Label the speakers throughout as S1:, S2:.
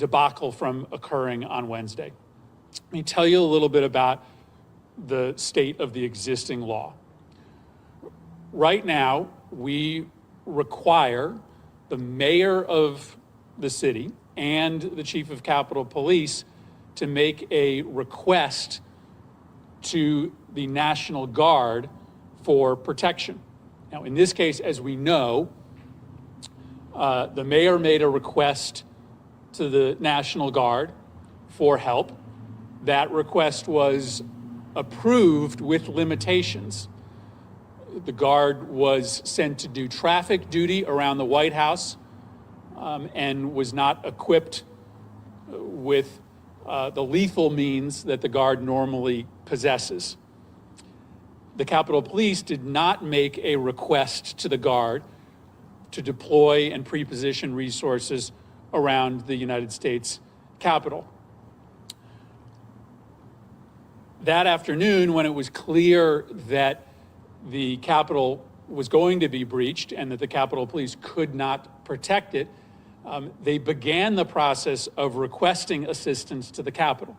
S1: debacle from occurring on Wednesday. Let me tell you a little bit about the state of the existing law. Right now, we require the mayor of the city and the chief of Capitol Police to make a request to the National Guard for protection. Now, in this case, as we know, the mayor made a request to the National Guard for help. That request was approved with limitations. The Guard was sent to do traffic duty around the White House and was not equipped with the lethal means that the Guard normally possesses. The Capitol Police did not make a request to the Guard to deploy and pre-position resources around the United States Capitol. That afternoon, when it was clear that the Capitol was going to be breached and that the Capitol Police could not protect it, they began the process of requesting assistance to the Capitol.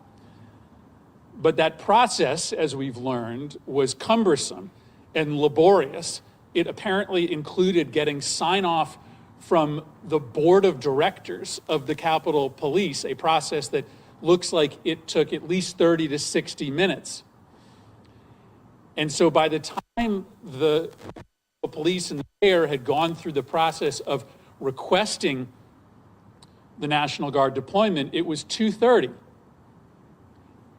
S1: But that process, as we've learned, was cumbersome and laborious. It apparently included getting sign-off from the board of directors of the Capitol Police, a process that looks like it took at least 30 to 60 minutes. And so by the time the police and the mayor had gone through the process of requesting the National Guard deployment, it was 2:30.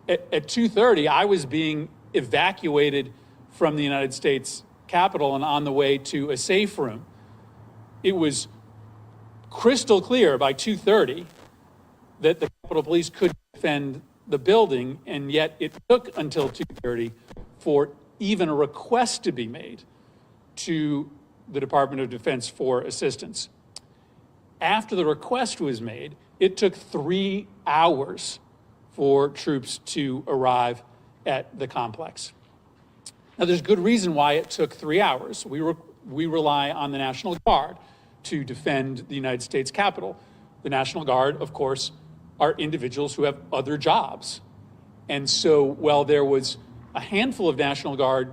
S1: At 2:30, I was being evacuated from the United States Capitol and on the way to a safe room. It was crystal clear by 2:30 that the Capitol Police could defend the building, and yet it took until 2:30 for even a request to be made to the Department of Defense for assistance. After the request was made, it took 3 hours for troops to arrive at the complex. Now, there's good reason why it took 3 hours. We rely on the National Guard to defend the United States Capitol. The National Guard, of course, are individuals who have other jobs. And so while there was a handful of National Guard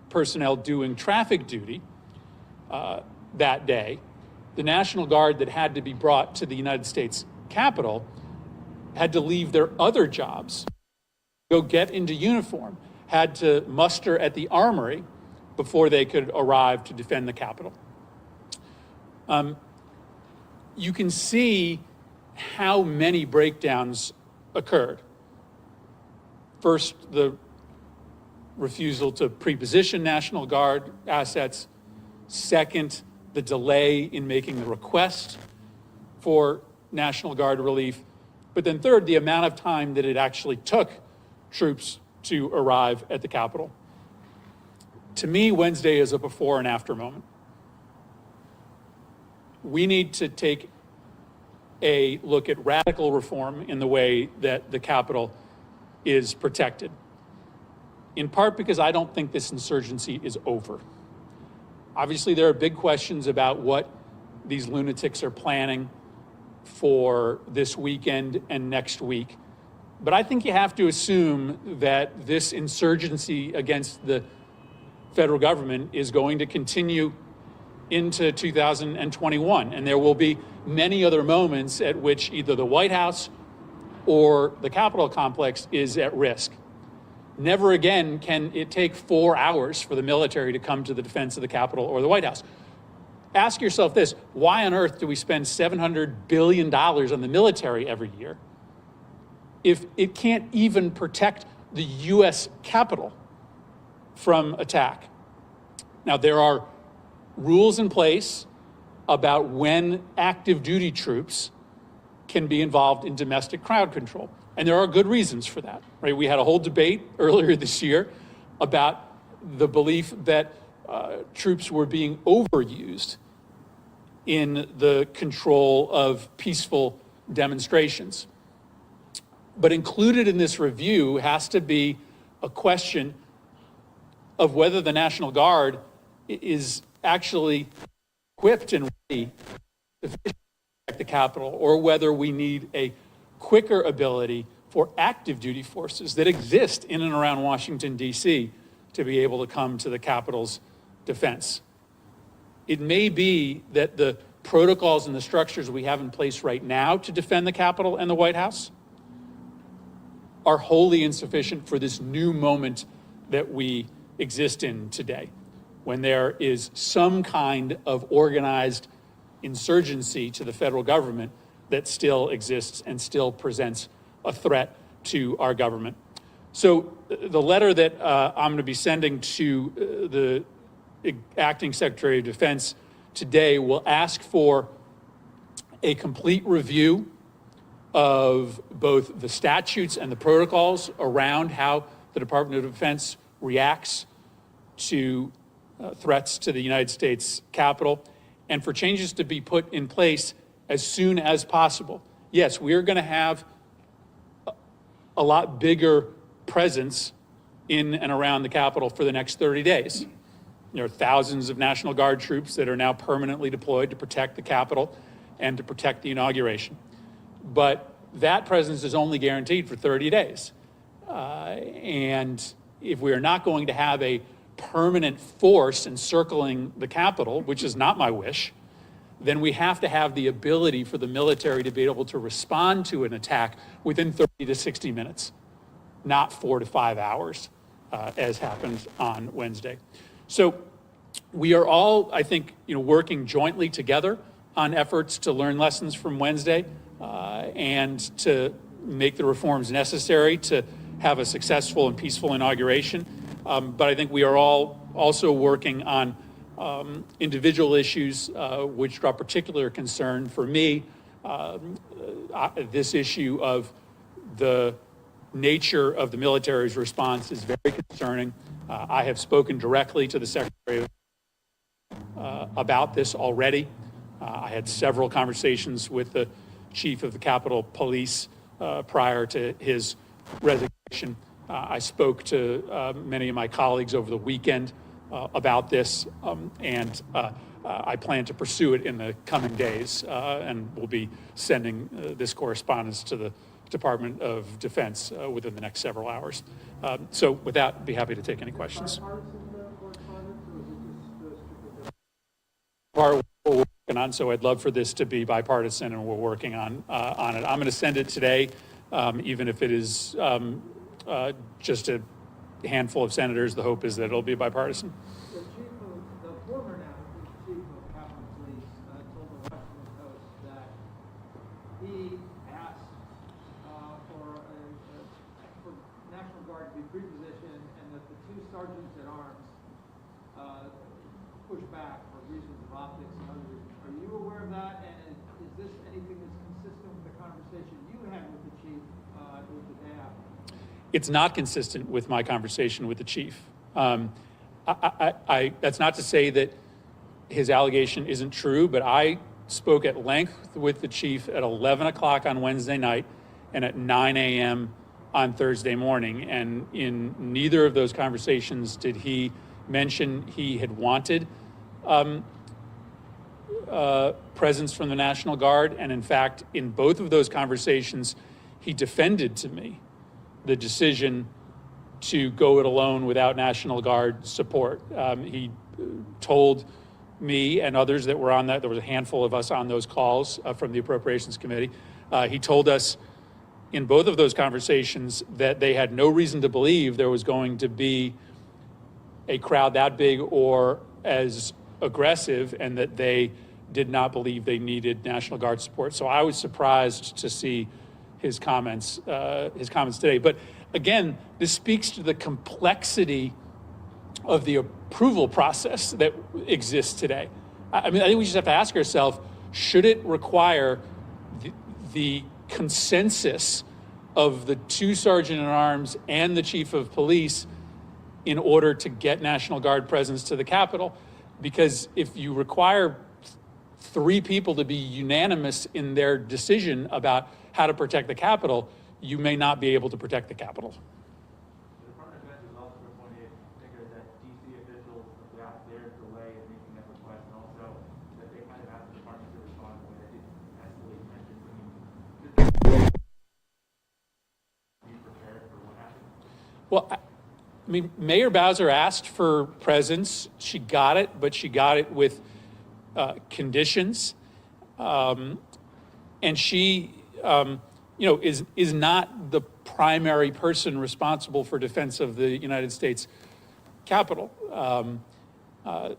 S1: personnel doing traffic duty that day, the National Guard that had to be brought to the United States Capitol had to leave their other jobs, go get into uniform, had to muster at the Armory before they could arrive to defend the Capitol. You can see how many breakdowns occurred. First, the refusal to pre-position National Guard assets. Second, the delay in making the request for National Guard relief. But then third, the amount of time that it actually took troops to arrive at the Capitol. To me, Wednesday is a before and after moment. We need to take a look at radical reform in the way that the Capitol is protected, in part because I don't think this insurgency is over. Obviously, there are big questions about what these lunatics are planning for this weekend and next week. But I think you have to assume that this insurgency against the federal government is going to continue into 2021. And there will be many other moments at which either the White House or the Capitol complex is at risk. Never again can it take 4 hours for the military to come to the defense of the Capitol or the White House. Ask yourself this: why on earth do we spend $700 billion on the military every year if it can't even protect the US Capitol from attack? Now, there are rules in place about when active duty troops can be involved in domestic crowd control. And there are good reasons for that, right? We had a whole debate earlier this year about the belief that troops were being overused in the control of peaceful demonstrations. But included in this review has to be a question of whether the National Guard is actually equipped and ready to protect the Capitol, or whether we need a quicker ability for active duty forces that exist in and around Washington, D.C. to be able to come to the Capitol's defense. It may be that the protocols and the structures we have in place right now to defend the Capitol and the White House are wholly insufficient for this new moment that we exist in today, when there is some kind of organized insurgency to the federal government that still exists and still presents a threat to our government. So the letter that I'm going to be sending to the Acting Secretary of Defense today will ask for a complete review of both the statutes and the protocols around how the Department of Defense reacts to threats to the United States Capitol, and for changes to be put in place as soon as possible. Yes, we are going to have a lot bigger presence in and around the Capitol for the next 30 days. There are thousands of National Guard troops that are now permanently deployed to protect the Capitol and to protect the inauguration. But that presence is only guaranteed for 30 days. And if we are not going to have a permanent force encircling the Capitol, which is not my wish, then we have to have the ability for the military to be able to respond to an attack within 30 to 60 minutes, not 4 to 5 hours, as happened on Wednesday. So we are all, I think, working jointly together on efforts to learn lessons from Wednesday and to make the reforms necessary to have a successful and peaceful inauguration. But I think we are all also working on individual issues which draw particular concern for me. This issue of the nature of the military's response is very concerning. I have spoken directly to the Secretary about this already. I had several conversations with the Chief of the Capitol Police prior to his resignation. I spoke to many of my colleagues over the weekend about this, and I plan to pursue it in the coming days, and we'll be sending this correspondence to the Department of Defense within the next several hours. So with that, I'd be happy to take any questions. Part we're working on, so I'd love for this to be bipartisan, and we're working on it. I'm going to send it today, even if it is just a handful of senators. The hope is that it'll be bipartisan.
S2: The former chief of Capitol Police told the Washington Post that he asked for National Guard to be pre-positioned, and that the two sergeants at arms pushed back for reasons of optics and other reasons. Are you aware of that? And is this anything that's consistent with the conversation you had with the chief the day after?
S1: It's not consistent with my conversation with the chief. That's not to say that his allegation isn't true, but I spoke at length with the chief at 11 o'clock on Wednesday night and at 9 a.m. on Thursday morning. And in neither of those conversations did he mention he had wanted presence from the National Guard. And in fact, in both of those conversations, he defended to me the decision to go it alone without National Guard support. He told me and others that were on that, there was a handful of us on those calls from the Appropriations Committee. He told us in both of those conversations that they had no reason to believe there was going to be a crowd that big or as aggressive, and that they did not believe they needed National Guard support. So I was surprised to see his comments today. But again, this speaks to the complexity of the approval process that exists today. I mean, I think we just have to ask ourselves, should it require the consensus of the two sergeant-at-arms and the chief of police in order to get National Guard presence to the Capitol? Because if you require 3 people to be unanimous in their decision about how to protect the Capitol, you may not be able to protect the Capitol.
S3: The Department of Defense has also appointed figures that DC officials about their delay in making that request, and also that they kind of asked the department to respond in a way that didn't escalate tensions. I mean,
S1: Well, I mean, Mayor Bowser asked for presence. She got it, but she got it with conditions. And she, is not the primary person responsible for defense of the United States Capitol.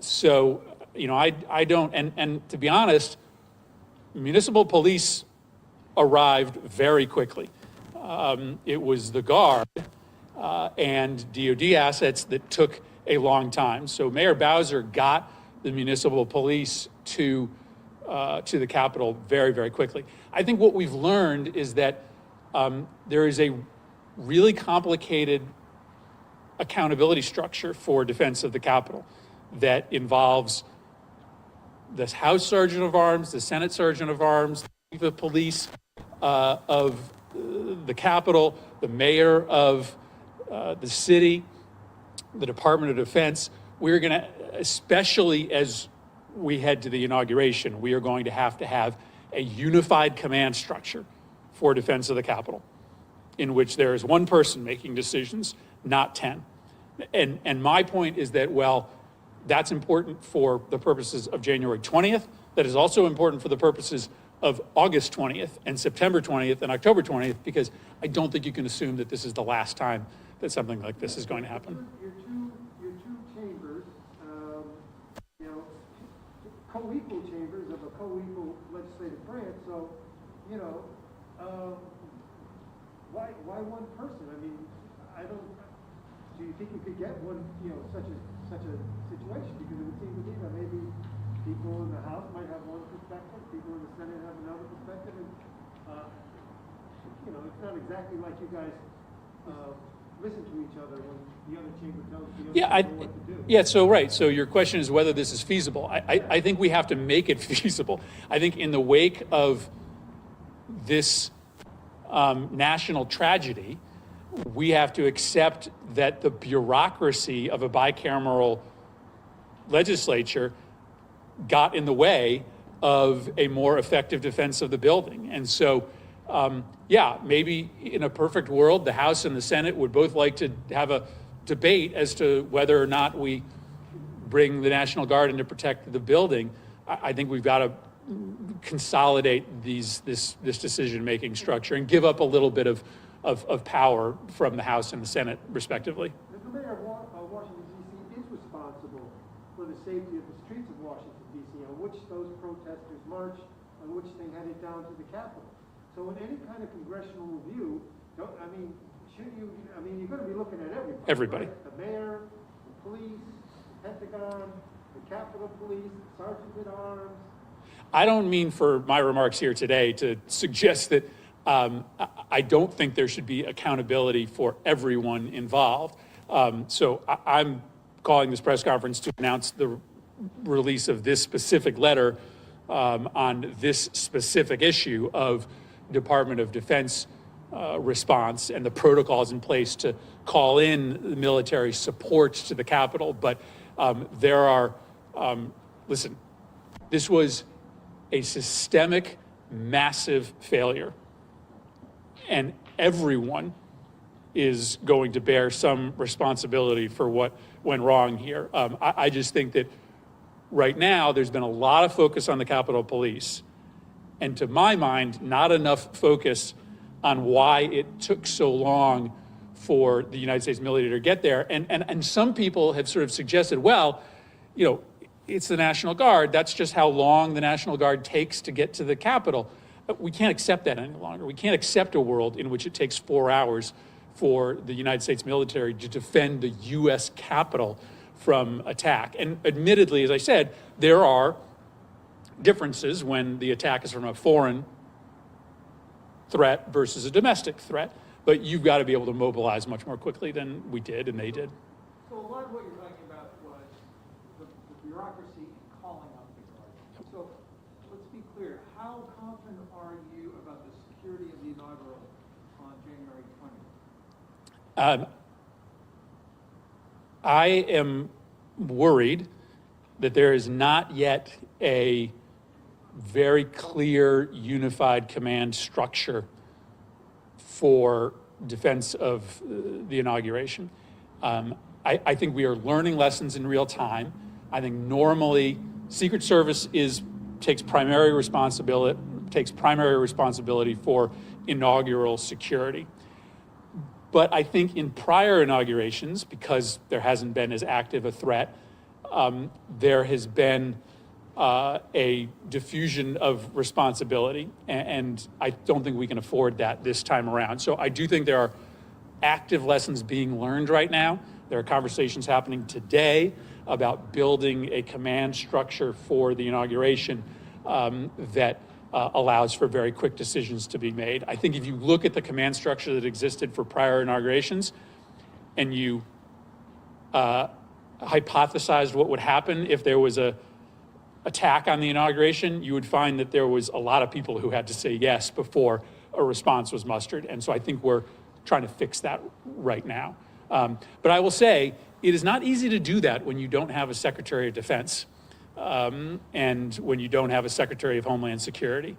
S1: So, I don't, and to be honest, municipal police arrived very quickly. It was the Guard and DOD assets that took a long time. So Mayor Bowser got the municipal police to the Capitol very, very quickly. I think what we've learned is that there is a really complicated accountability structure for defense of the Capitol that involves the House Sergeant of Arms, the Senate Sergeant of Arms, the police of the Capitol, the mayor of the city, the Department of Defense. We're going to, especially as we head to the inauguration, we are going to have a unified command structure for defense of the Capitol, in which there is one person making decisions, not 10. And my point is that, well, that's important for the purposes of January 20th. That is also important for the purposes of August 20th and September 20th and October 20th, because I don't think you can assume that this is the last time that something like this is going to happen.
S2: Your two chambers, co-equal chambers of a co-equal legislative branch. So, why one person? I mean, do you think you could get one, such a situation? Because it would seem to me that maybe people in the House might have one perspective, people in the Senate have another perspective, and it's not exactly like you guys listen to each other when the other chamber tells the other chamber what to do.
S1: Yeah, so right. So your question is whether this is feasible. I think we have to make it feasible. I think in the wake of this national tragedy, we have to accept that the bureaucracy of a bicameral legislature got in the way of a more effective defense of the building. And so, maybe in a perfect world, the House and the Senate would both like to have a debate as to whether or not we bring the National Guard in to protect the building. I think we've got to consolidate this decision-making structure and give up a little bit of power from the House and the Senate, respectively.
S2: The mayor of Washington, D.C. is responsible for the safety of the streets of Washington, D.C., on which those protesters marched, on which they headed down to the Capitol. So in any kind of congressional review, you're going to be looking at everybody.
S1: Everybody.
S2: Right? The mayor, the police, the Pentagon, the Capitol Police, Sergeant at Arms.
S1: I don't mean for my remarks here today to suggest that I don't think there should be accountability for everyone involved. So I'm calling this press conference to announce the release of this specific letter on this specific issue of Department of Defense response and the protocols in place to call in the military support to the Capitol. But there are, listen, this was a systemic, massive failure. And everyone is going to bear some responsibility for what went wrong here. I just think that right now there's been a lot of focus on the Capitol Police. And to my mind, not enough focus on why it took so long for the United States military to get there. And some people have sort of suggested, well, it's the National Guard. That's just how long the National Guard takes to get to the Capitol. We can't accept that any longer. We can't accept a world in which it takes 4 hours for the United States military to defend the U.S. Capitol from attack. And admittedly, as I said, there are differences when the attack is from a foreign threat versus a domestic threat, but you've got to be able to mobilize much more quickly than we did and they did.
S2: So a lot of what you're talking about was the bureaucracy calling out the Guard. So let's be clear, how confident are you about the security of the inaugural on January 20th?
S1: I am worried that there is not yet a very clear unified command structure for defense of the inauguration. I think we are learning lessons in real time. I think normally Secret Service takes primary responsibility for inaugural security. But I think in prior inaugurations, because there hasn't been as active a threat, there has been a diffusion of responsibility, and I don't think we can afford that this time around. So I do think there are active lessons being learned right now. There are conversations happening today about building a command structure for the inauguration that allows for very quick decisions to be made. I think if you look at the command structure that existed for prior inaugurations and you hypothesized what would happen if there was a attack on the inauguration, you would find that there was a lot of people who had to say yes before a response was mustered. And so I think we're trying to fix that right now. But I will say, it is not easy to do that when you don't have a Secretary of Defense and when you don't have a Secretary of Homeland Security.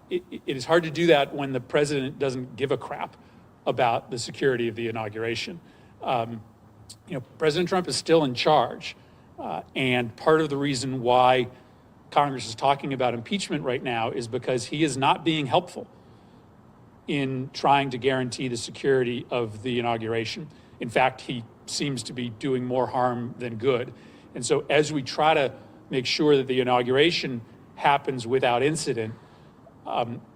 S1: It is hard to do that when the president doesn't give a crap about the security of the inauguration. President Trump is still in charge. And part of the reason why Congress is talking about impeachment right now is because he is not being helpful in trying to guarantee the security of the inauguration. In fact, he seems to be doing more harm than good. And so as we try to make sure that the inauguration happens without incident,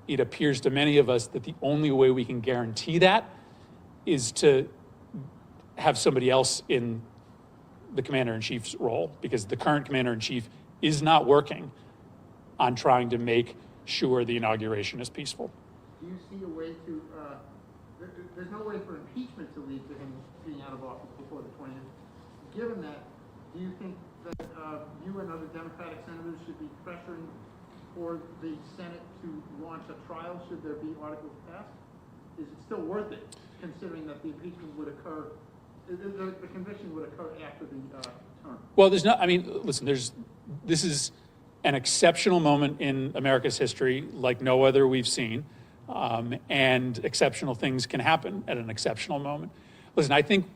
S1: it appears to many of us that the only way we can guarantee that is to have somebody else in the commander-in-chief's role, because the current commander-in-chief is not working on trying to make sure the inauguration is peaceful.
S4: Do you see a way to, there's no way for impeachment to lead to him being out of office before the 20th. Given that, do you think that you and other Democratic senators should be pressuring for the Senate to launch a trial should there be articles passed? Is it still worth it, considering that the impeachment would occur, the conviction would occur after the term?
S1: Well, listen, this is an exceptional moment in America's history like no other we've seen. And exceptional things can happen at an exceptional moment. Listen, I think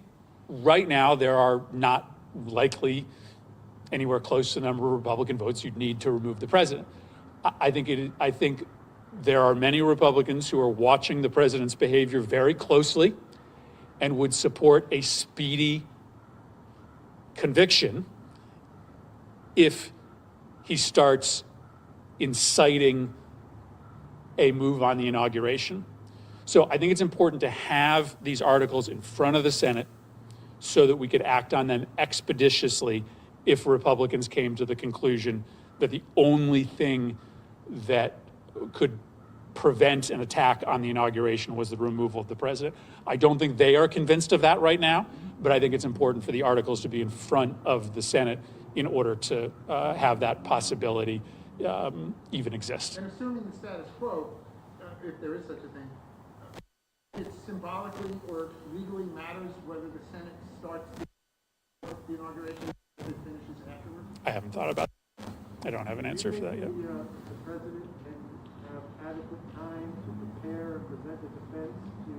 S1: right now there are not likely anywhere close to the number of Republican votes you'd need to remove the president. I think there are many Republicans who are watching the president's behavior very closely and would support a speedy conviction if he starts inciting a move on the inauguration. So I think it's important to have these articles in front of the Senate so that we could act on them expeditiously if Republicans came to the conclusion that the only thing that could prevent an attack on the inauguration was the removal of the president. I don't think they are convinced of that right now, but I think it's important for the articles to be in front of the Senate in order to have that possibility even exist.
S4: And assuming the status quo, if there is such a thing, it symbolically or legally matters whether the Senate starts the inauguration and it finishes afterwards?
S1: I haven't thought about it. I don't have an answer for that yet.
S2: The president can have adequate time to prepare and present a defense to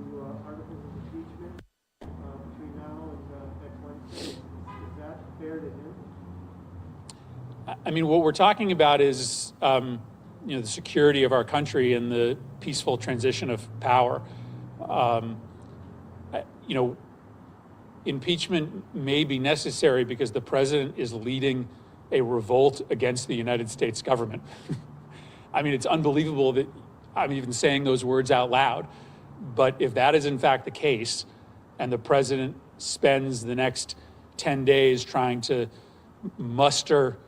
S2: articles of impeachment between now and next Wednesday. Is that fair to him?
S1: I mean, what we're talking about is, the security of our country and the peaceful transition of power. Impeachment may be necessary because the president is leading a revolt against the United States government. I mean, it's unbelievable that I'm even saying those words out loud. But if that is in fact the case, and the president spends the next 10 days trying to muster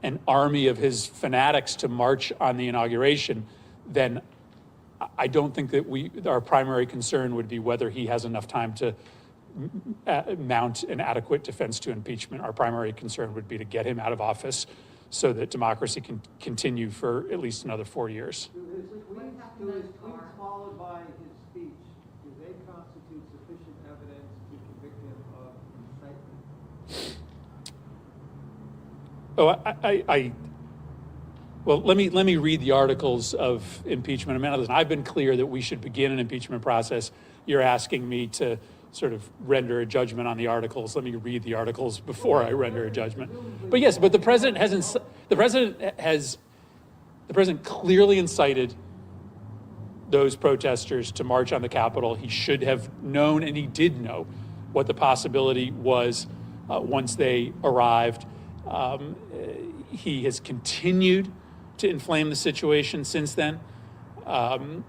S1: an army of his fanatics to march on the inauguration, then I don't think that our primary concern would be whether he has enough time to mount an adequate defense to impeachment. Our primary concern would be to get him out of office so that democracy can continue for at least another 4 years.
S2: Do his tweets followed by his speech, do they constitute sufficient evidence to convict him of incitement?
S1: Oh, Well, let me read the articles of impeachment. I mean, listen, I've been clear that we should begin an impeachment process. You're asking me to sort of render a judgment on the articles. Let me read the articles before I render a judgment. But yes, but the president clearly incited those protesters to march on the Capitol. He should have known, and he did know, what the possibility was once they arrived. He has continued to inflame the situation since then.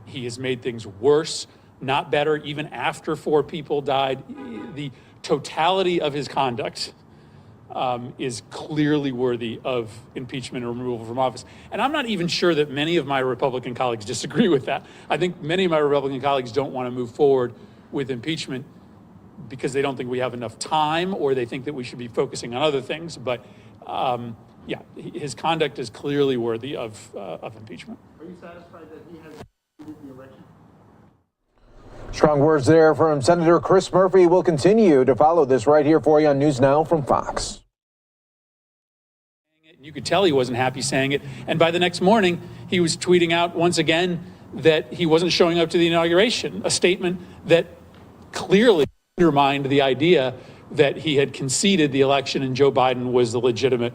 S1: He has made things worse, not better, even after 4 people died. The totality of his conduct is clearly worthy of impeachment and removal from office. And I'm not even sure that many of my Republican colleagues disagree with that. I think many of my Republican colleagues don't want to move forward with impeachment because they don't think we have enough time, or they think that we should be focusing on other things. But yeah, his conduct is clearly worthy of impeachment.
S4: Are you satisfied that he has defeated the election?
S5: Strong words there from Senator Chris Murphy. We'll continue to follow this right here for you on News Now from Fox.
S1: You could tell he wasn't happy saying it. And by the next morning, he was tweeting out once again that he wasn't showing up to the inauguration, a statement that clearly undermined the idea that he had conceded the election and Joe Biden was the legitimate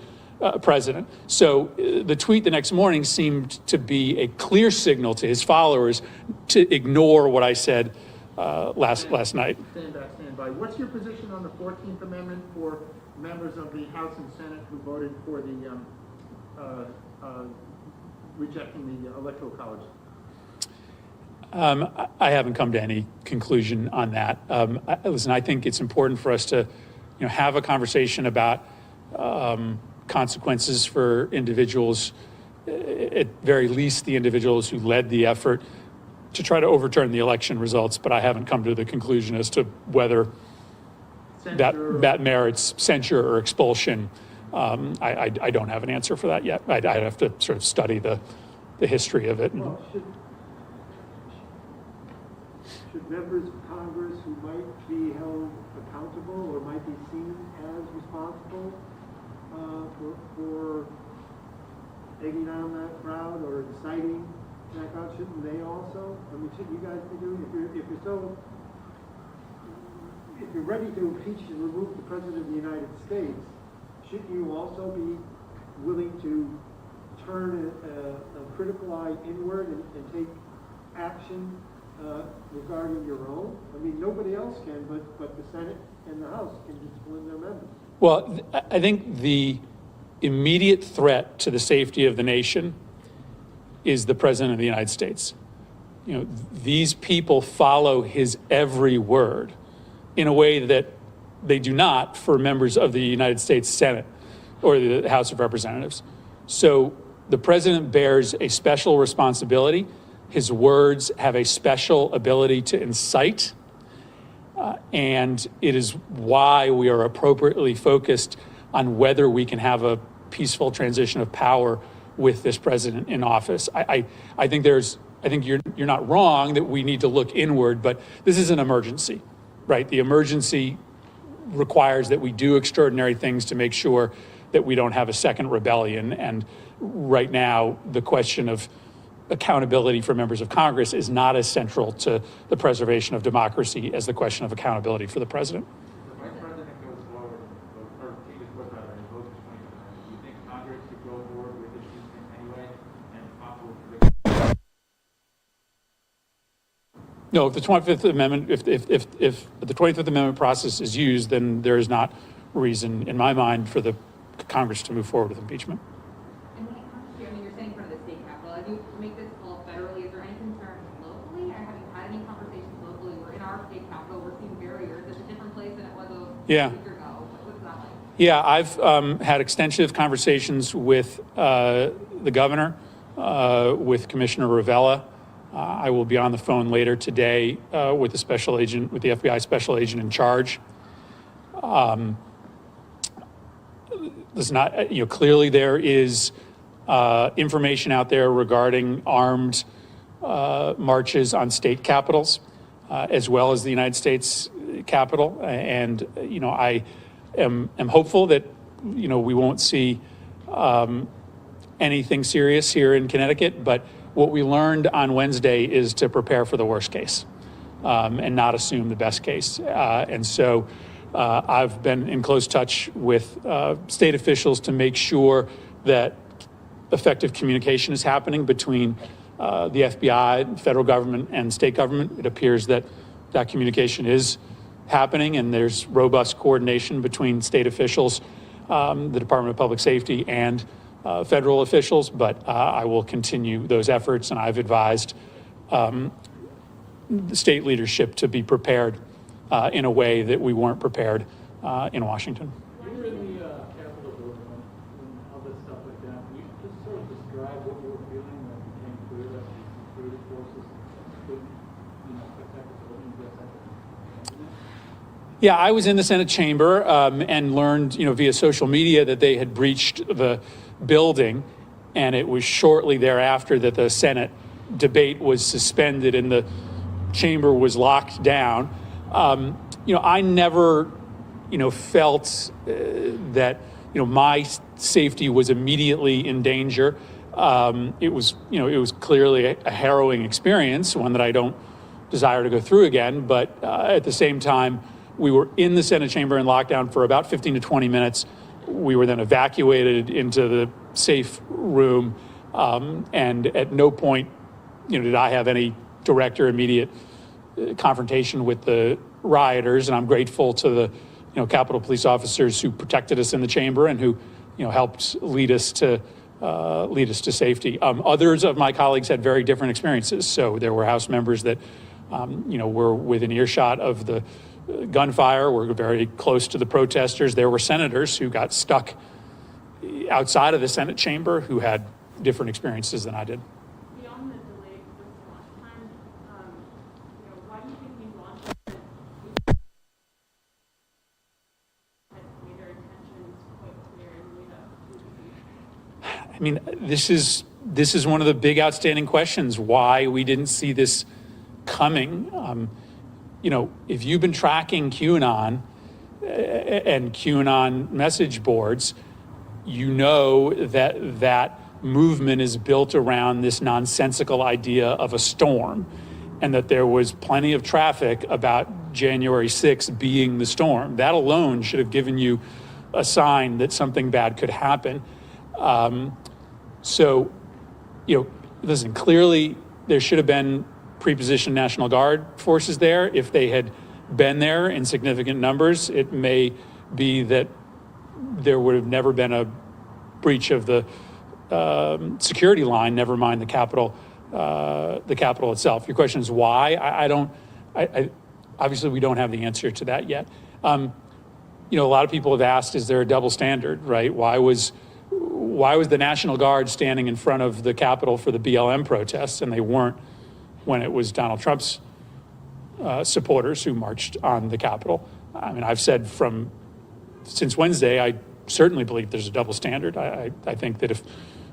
S1: president. So the tweet the next morning seemed to be a clear signal to his followers to ignore what I said last night.
S4: Stand back, stand by. What's your position on the 14th Amendment for members of the House and Senate who voted for the rejecting the Electoral College?
S1: I haven't come to any conclusion on that. Listen, I think it's important for us to, have a conversation about consequences for individuals, at very least the individuals who led the effort to try to overturn the election results. But I haven't come to the conclusion as to whether that merits censure or expulsion. I don't have an answer for that yet. I'd have to sort of study the history of it.
S2: Well, should members of Congress who might be held accountable or might be seen as responsible for egging on that crowd or inciting that crowd, shouldn't they also? I mean, shouldn't you guys be doing, if you're ready to impeach and remove the President of the United States, shouldn't you also be willing to turn a critical eye inward and take action regarding your own? I mean, nobody else can, but the Senate and the House can discipline their members.
S1: Well, I think the immediate threat to the safety of the nation is the President of the United States. These people follow his every word in a way that they do not for members of the United States Senate or the House of Representatives. So the president bears a special responsibility. His words have a special ability to incite, and it is why we are appropriately focused on whether we can have a peaceful transition of power with this president in office. I think you're not wrong that we need to look inward, but this is an emergency, right? The emergency requires that we do extraordinary things to make sure that we don't have a second rebellion. And right now, the question of accountability for members of Congress is not as central to the preservation of democracy as the question of accountability for the president.
S3: The Vice President goes forward, or changes what rather, and votes for 20%. Do you think Congress should go forward with impeachment anyway, and possible conviction?
S1: No, if the 25th Amendment, if the 25th Amendment process is used, then there is not reason, in my mind, for the Congress to move forward with impeachment.
S6: And when it comes to, you're saying for the state capitol, as you make this all federally, is there any concerns locally? Or have you had any conversations locally? We're in our state capitol, we're seeing barriers. It's a different place than it was a week ago. What's that like?
S1: Yeah, I've had extensive conversations with the governor, with Commissioner Ravella. I will be on the phone later today with the special agent, with the FBI special agent in charge. Listen, clearly there is information out there regarding armed marches on state capitals, as well as the United States Capitol. And, I am hopeful that, we won't see anything serious here in Connecticut, but what we learned on Wednesday is to prepare for the worst case and not assume the best case. And so I've been in close touch with state officials to make sure that effective communication is happening between the FBI, federal government, and state government. It appears that that communication is happening, and there's robust coordination between state officials, the Department of Public Safety, and federal officials, but I will continue those efforts, and I've advised the state leadership to be prepared in a way that we weren't prepared in Washington.
S3: You were in the Capitol building when all this stuff went down. Can you just sort of describe what you were feeling when it became clear that the security forces couldn't, protect the building?
S1: Yeah, I was in the Senate chamber and learned, via social media that they had breached the building, and it was shortly thereafter that the Senate debate was suspended and the chamber was locked down. I never, felt that, my safety was immediately in danger. It was clearly a harrowing experience, one that I don't desire to go through again. But at the same time, we were in the Senate chamber in lockdown for about 15 to 20 minutes. We were then evacuated into the safe room, and at no point, did I have any direct or immediate confrontation with the rioters. And I'm grateful to the, Capitol Police officers who protected us in the chamber and who, helped lead us to safety. Others of my colleagues had very different experiences. So there were House members that, were within earshot of the gunfire, were very close to the protesters. There were senators who got stuck outside of the Senate chamber who had different experiences than I did.
S7: Beyond the delayed response time, why do you think these launch had made their intentions quite clear in the lead up to the
S1: I mean, this is one of the big outstanding questions, why we didn't see this coming. If you've been tracking QAnon and QAnon message boards, you know that movement is built around this nonsensical idea of a storm, and that there was plenty of traffic about January 6th being the storm. That alone should have given you a sign that something bad could happen. Listen, clearly there should have been pre-positioned National Guard forces there. If they had been there in significant numbers, it may be that there would have never been a breach of the security line, never mind the Capitol itself. Your question is why? I obviously we don't have the answer to that yet. A lot of people have asked, is there a double standard, right? Why was the National Guard standing in front of the Capitol for the BLM protests and they weren't when it was Donald Trump's supporters who marched on the Capitol? I mean, I've said since Wednesday, I certainly believe there's a double standard. I think that if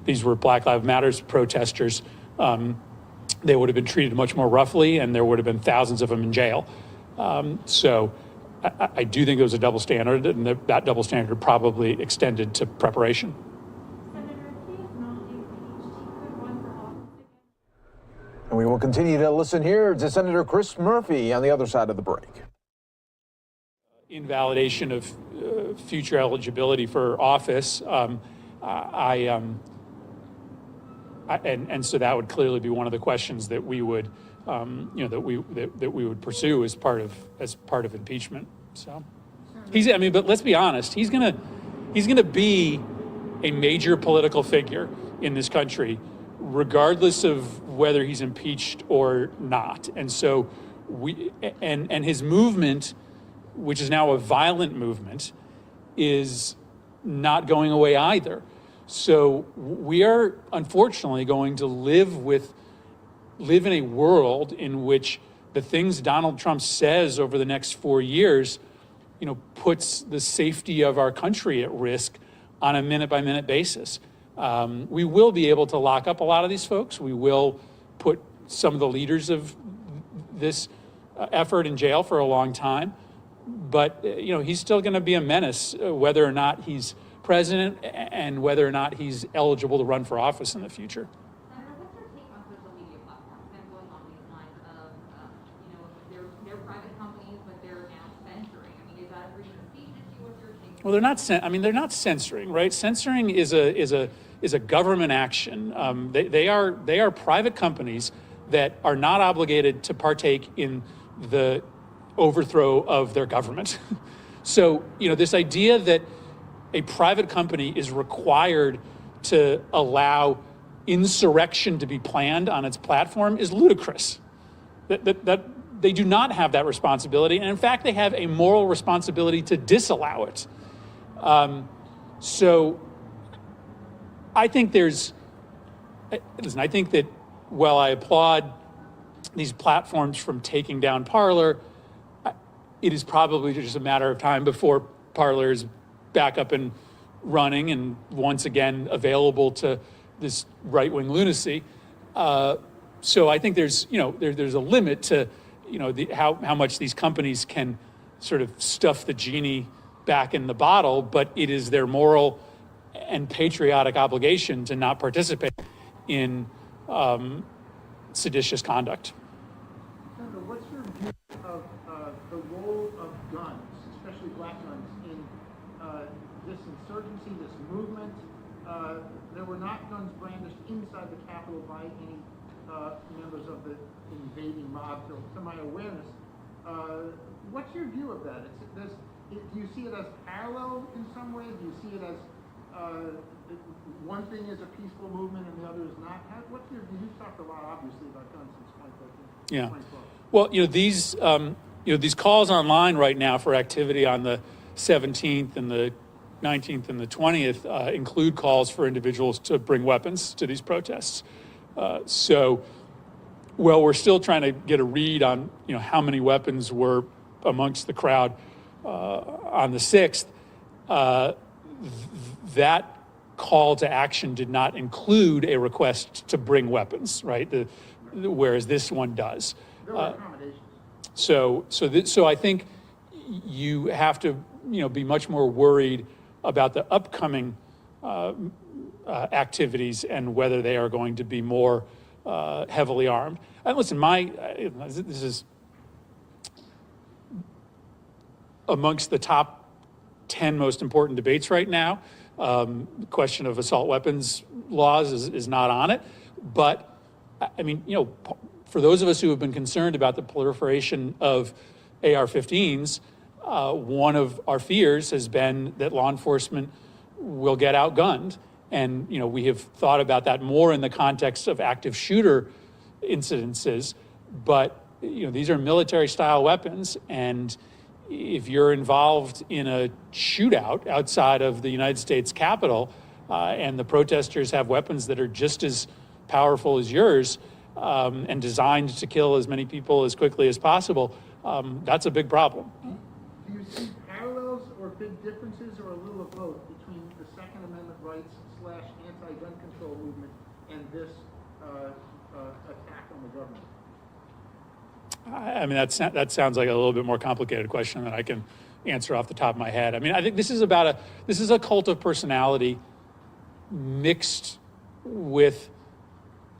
S1: these were Black Lives Matter protesters, they would have been treated much more roughly, and there would have been thousands of them in jail. So I do think it was a double standard, and that double standard probably extended to preparation.
S7: Senator, if he is not impeached, he could run for office again.
S5: And we will continue to listen here to Senator Chris Murphy on the other side of the break.
S1: Invalidation of future eligibility for office, and so that would clearly be one of the questions that we would, that we would pursue as part of impeachment. So, but let's be honest, he's gonna be a major political figure in this country, regardless of whether he's impeached or not. And so and his movement, which is now a violent movement, is not going away either. So we are unfortunately going to live in a world in which the things Donald Trump says over the next 4 years, puts the safety of our country at risk on a minute-by-minute basis. We will be able to lock up a lot of these folks. We will put some of the leaders of this effort in jail for a long time. But, he's still going to be a menace, whether or not he's president and whether or not he's eligible to run for office in the future.
S6: Senator, what's your take on social media platforms kind of going along these lines of, you know, they're private companies, but they're now censoring? I mean, is that a freedom of speech issue? What's your take?
S1: Well, they're not censoring, right? Censoring is a government action. They are private companies that are not obligated to partake in the overthrow of their government. So, you know, this idea that a private company is required to allow insurrection to be planned on its platform is ludicrous. That they do not have that responsibility, and in fact, they have a moral responsibility to disallow it. So, I think I think that while I applaud these platforms from taking down Parler, it is probably just a matter of time before Parler is back up and running and once again available to this right-wing lunacy. So I think there's a limit to, you know, how much these companies can sort of stuff the genie back in the bottle, but it is their moral and patriotic obligation to not participate in seditious conduct.
S4: Senator, what's your view of the role of guns, especially black guns, in this insurgency, this movement? There were not guns brandished inside the Capitol by any members of the invading mob, to my awareness. What's your view of that? Do you see it as parallel in some way? Do you see it as one thing is a peaceful movement and the other is not? What's your view? You've talked a lot, obviously, about guns since 2013.
S1: Yeah.
S4: 2012.
S1: Well, these calls online right now for activity on the 17th and the 19th and the 20th include calls for individuals to bring weapons to these protests. So, we're still trying to get a read on, you know, how many weapons were amongst the crowd on the 6th. That call to action did not include a request to bring weapons, right? Whereas this one does.
S4: There were accommodations.
S1: So I think you have to, you know, be much more worried about the upcoming activities and whether they are going to be more heavily armed. And listen, this is amongst the top 10 most important debates right now. The question of assault weapons laws is not on it. But, I mean, you know, for those of us who have been concerned about the proliferation of AR-15s, one of our fears has been that law enforcement will get outgunned. And, you know, we have thought about that more in the context of active shooter incidences. But, you know, these are military-style weapons, and if you're involved in a shootout outside of the United States Capitol and the protesters have weapons that are just as powerful as yours and designed to kill as many people as quickly as possible, that's a big problem.
S4: Do you see parallels or big differences or a little of both between the Second Amendment rights / anti-gun control movement and this attack on the government?
S1: I mean, that sounds like a little bit more complicated question than I can answer off the top of my head. I mean, I think this is a cult of personality mixed with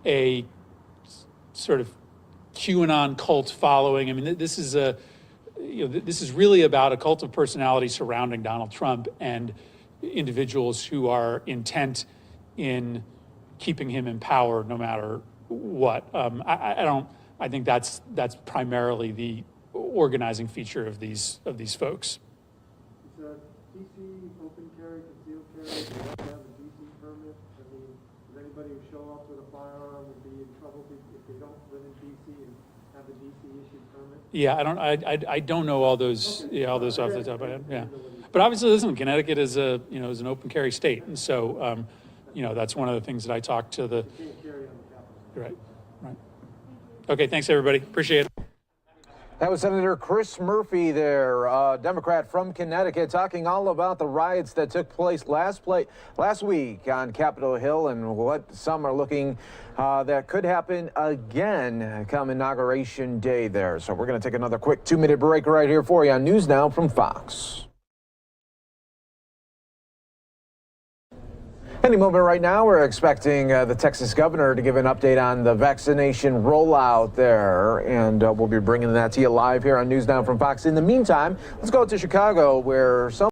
S1: a sort of QAnon cult following. I mean, this is really about a cult of personality surrounding Donald Trump and individuals who are intent in keeping him in power no matter what. I think that's primarily the organizing feature of these folks.
S2: Is DC open carry, concealed carry, do you have to have a DC permit? I mean, does anybody who show up with a firearm would be in trouble if they don't live in DC and have a DC issued permit?
S1: Yeah, I don't know all those all those off the top of my head. Yeah, but obviously, listen, Connecticut is is an open carry state, and so that's one of the things that I talk to the.
S2: You can't carry on the Capitol.
S1: Right. Okay, thanks everybody. Appreciate it.
S5: That was Senator Chris Murphy there, Democrat from Connecticut, talking all about the riots that took place last week on Capitol Hill and what some are looking that could happen again come Inauguration Day there. So we're going to take another quick 2-minute break right here for you on News Now from Fox. Any moment right now, we're expecting the Texas governor to give an update on the vaccination rollout there, and we'll be bringing that to you live here on News Now from Fox. In the meantime, let's go to Chicago, where some